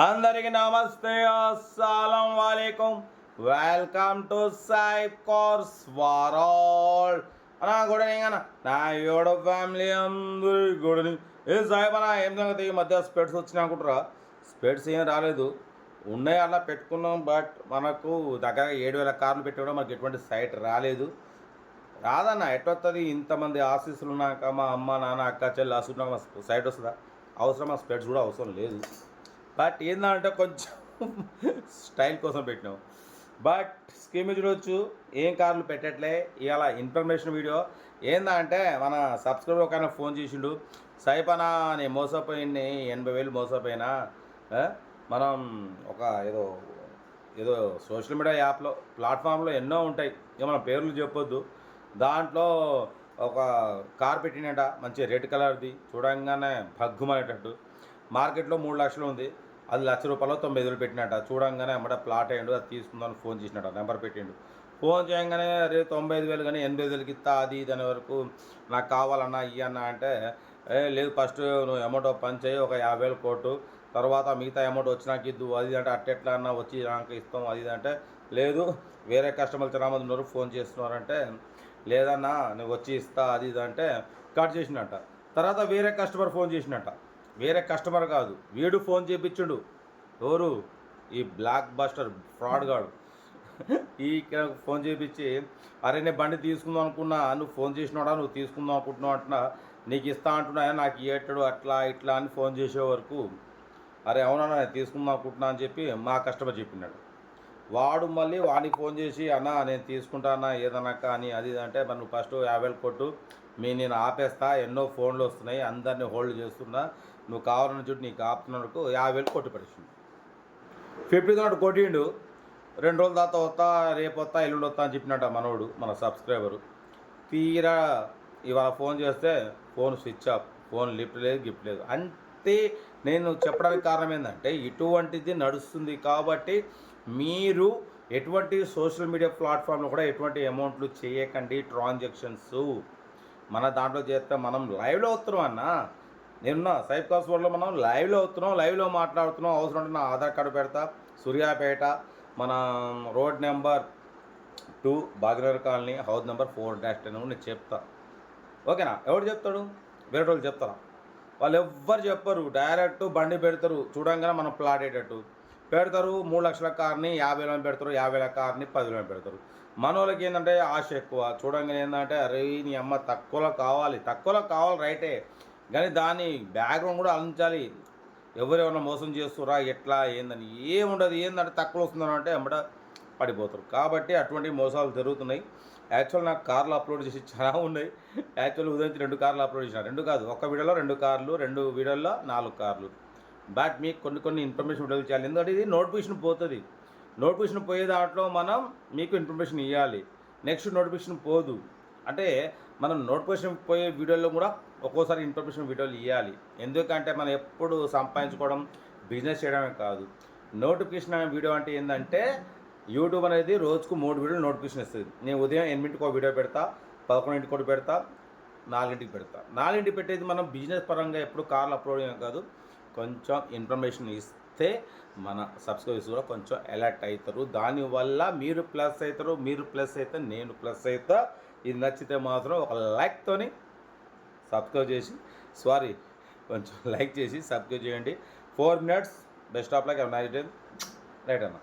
అందరికి నమస్తే, అస్సలం వాలేకుం. వెల్కమ్ టు సైబ్ కోర్స్ వరల్డ్ అన్నా. గుడ్ ఈవినింగ్ అన్న. నా యోడ ఫ్యామిలీ అందరి గుడ్ ఈవినింగ్. ఏ సాయిబ్ అన్న, ఏం సంగతి? ఈ మధ్య స్పెడ్స్ వచ్చినా అనుకుంటారా? స్పెడ్స్ ఏం రాలేదు, ఉన్నాయి అలా పెట్టుకున్నాం. బట్ మనకు దగ్గర 7,000 కార్లు పెట్టి కూడా మనకి ఎటువంటి సైట్ రాలేదు. రాదన్న, ఎట్టొస్తుంది? ఇంతమంది ఆఫీసులు ఉన్నాక మా అమ్మ నాన్న అక్క చెల్లి ఆసుకున్నాక సైట్ వస్తుందా? అవసరం. ఆ స్పెడ్స్ కూడా అవసరం లేదు. బట్ ఏంటంటే కొంచెం స్టైల్ కోసం పెట్టినాం. బట్ స్కీమ్ చూడవచ్చు, ఏం కార్లు పెట్టట్లే. ఇవాళ ఇన్ఫర్మేషన్ వీడియో ఏందంటే, మన సబ్స్క్రైబర్ ఒక ఫోన్ చేసిండు, సైపనా నేను మోసపోయింది 80,000 మోసపోయినా. మనం ఒక ఏదో ఏదో సోషల్ మీడియా యాప్లో ప్లాట్ఫామ్లో ఎన్నో ఉంటాయి, ఇక మన పేర్లు చెప్పొద్దు. దాంట్లో ఒక కార్ పెట్టినట, మంచి రెడ్ కలర్ది, చూడంగానే భగ్గుమనేటట్టు. మార్కెట్లో 3 లక్షలు ఉంది, అది ₹1,00,000 90,000 పెట్టినట్ట. చూడంగానే అమ్మట ప్లాట్ అయ్యిండు, అది తీసుకుందామని ఫోన్ చేసినట్ట, నెంబర్ పెట్టిండు. ఫోన్ చేయగానే రే 95,000 కానీ 80,000కి ఇస్తా, అది దాని వరకు నాకు కావాలన్నా ఇయ్యన్నా అంటే, లేదు ఫస్ట్ నువ్వు అమౌంట్ పని చేయి, ఒక 50,000 కోటు, తర్వాత మిగతా అమౌంట్ వచ్చినాక ఇద్దు, అది అంటే అట్టెట్లా అన్నా వచ్చి నాకు ఇస్తాం, అది అంటే లేదు వేరే కస్టమర్లు చాలా మంది ఉన్నారు ఫోన్ చేస్తున్నారంటే, లేదన్నా నువ్వు వచ్చి ఇస్తా, అది ఇది అంటే కట్ చేసినట్ట. తర్వాత వేరే కస్టమర్ ఫోన్ చేసినట్ట, వేరే కస్టమర్ కాదు వీడు ఫోన్ చేయించుండు. ఎవరు? ఈ బ్లాక్ బస్టర్ ఫ్రాడ్ గాడు. ఈ ఫోన్ చేయించి, అరే నేను బండి తీసుకుందాం అనుకున్నా, నువ్వు ఫోన్ చేసినాడా, నువ్వు తీసుకుందాం అనుకుంటున్నావు అంటున్నా, నీకు ఇస్తా అంటున్నా, నాకు ఇయ్యేటాడు అట్లా ఇట్లా అని ఫోన్ చేసే వరకు, అరే అవునా నేను తీసుకుందాం అనుకుంటున్నా అని చెప్పి మా కస్టమర్ చెప్పినాడు. వాడు మళ్ళీ వాడికి ఫోన్ చేసి, అన్నా నేను తీసుకుంటానా ఏదన్నా కానీ అది అంటే, మరి నువ్వు ఫస్ట్ 50,000 కొట్టు, నేను ఆపేస్తా, ఎన్నో ఫోన్లు వస్తున్నాయి, అందరినీ హోల్డ్ చేస్తున్నా, నువ్వు కావాలని చుట్టూ నీకు ఆపుతున్నందుకు 50,000 కొట్టు పడేసిండు. 50,000 కొట్టిండు. 2 రోజుల తర్వాత వస్తా, రేపు వస్తా, ఎల్లుండి వస్తా అని చెప్పినట్ట మనోడు, మన సబ్స్క్రైబరు. తీరా ఇవాళ ఫోన్ చేస్తే phone switch off, phone lift లేదు, గిఫ్ట్ లేదు. అంటే నేను చెప్పడానికి కారణం ఏంటంటే, ఇటువంటిది నడుస్తుంది కాబట్టి మీరు ఎటువంటి సోషల్ మీడియా ప్లాట్ఫామ్లో కూడా ఎటువంటి అమౌంట్లు చేయకండి. ట్రాన్సాక్షన్స్ మన దాంట్లో చేస్తే మనం లైవ్లో వస్తున్నాం అన్న. నిన్న సైబ్ కాస్ వరల్డ్లో మనం లైవ్లో వస్తున్నాం, లైవ్లో మాట్లాడుతున్నాం. అవసరం ఉంటే నా ఆధార్ కార్డు పెడతా. సూర్యాపేట, మన road number 2 Bhagyanagar colony, house number 4-10 నేను చెప్తా. ఓకేనా? ఎవరు చెప్తాడు? వేరే వాళ్ళు చెప్తారా? వాళ్ళు ఎవ్వరు చెప్పరు, డైరెక్ట్ బండి పెడతారు. చూడంగానే మనం ప్లాట్ అయ్యేటట్టు పెడతారు. 3 లక్షల కార్ని 50,000 పెడతారు, 50,000 కార్ని 10,000 పెడతారు. మన వాళ్ళకి ఏంటంటే ఆశ ఎక్కువ. చూడంగానే ఏంటంటే, అరే నీ అమ్మ తక్కువలో కావాలి రైటే, కానీ దాని బ్యాక్గ్రౌండ్ కూడా ఆలోచించాలి. ఎవరెవరన్నా మోసం చేస్తురా ఎట్లా ఏందని ఏముండదు. ఏంటంటే తక్కువ వస్తుందని అంటే అమ్మట పడిపోతారు. కాబట్టి అటువంటి మోసాలు జరుగుతున్నాయి. యాక్చువల్ నాకు కార్లు అప్లోడ్ చేసి చాలా ఉన్నాయి. యాక్చువల్ ఉదయం 2 కార్లు అప్లోడ్ చేసిన, 2 కాదు, ఒక్క వీడియోలో 2 కార్లు, 2 వీడియోల్లో 4 కార్లు. బట్ మీకు కొన్ని ఇన్ఫర్మేషన్ వీడియోలు చేయాలి, ఎందుకంటే ఇది నోటిఫికేషన్ పోతుంది. నోటిఫికేషన్ పోయే దాంట్లో మనం మీకు ఇన్ఫర్మేషన్ ఇవ్వాలి. నెక్స్ట్ నోటిఫికేషన్ పోదు అంటే, మనం నోటిఫికేషన్ పోయే వీడియోలో కూడా ఒక్కోసారి ఇన్ఫర్మేషన్ వీడియోలు ఇవ్వాలి. ఎందుకంటే మనం ఎప్పుడు సంపాదించుకోవడం, బిజినెస్ చేయడమే కాదు. నోటిఫికేషన్ వీడియో అంటే ఏంటంటే, యూట్యూబ్ అనేది రోజుకు 3 వీడియోలు నోటిఫికేషన్ ఇస్తుంది. నేను ఉదయం 8కి ఒక వీడియో పెడతా, 11కి ఒకటి పెడతా, 4కి పెడతా. 4కి పెట్టేది మనం బిజినెస్ పరంగా ఎప్పుడు కార్లు అప్లోడ్ చేయడం కాదు. కొంచెం ఇన్ఫర్మేషన్ ఇస్తే మన సబ్స్క్రైబర్స్ కూడా కొంచెం అలర్ట్ అవుతారు. దానివల్ల మీరు ప్లస్ అవుతారు, మీరు ప్లస్ అయితే నేను ప్లస్ అవుతా. ఇది నచ్చితే మాత్రం ఒక లైక్తోని సబ్స్క్రైబ్ చేసి, కొంచెం లైక్ చేసి సబ్స్క్రైబ్ చేయండి. 4 minutes best of luck. Night right అన్న.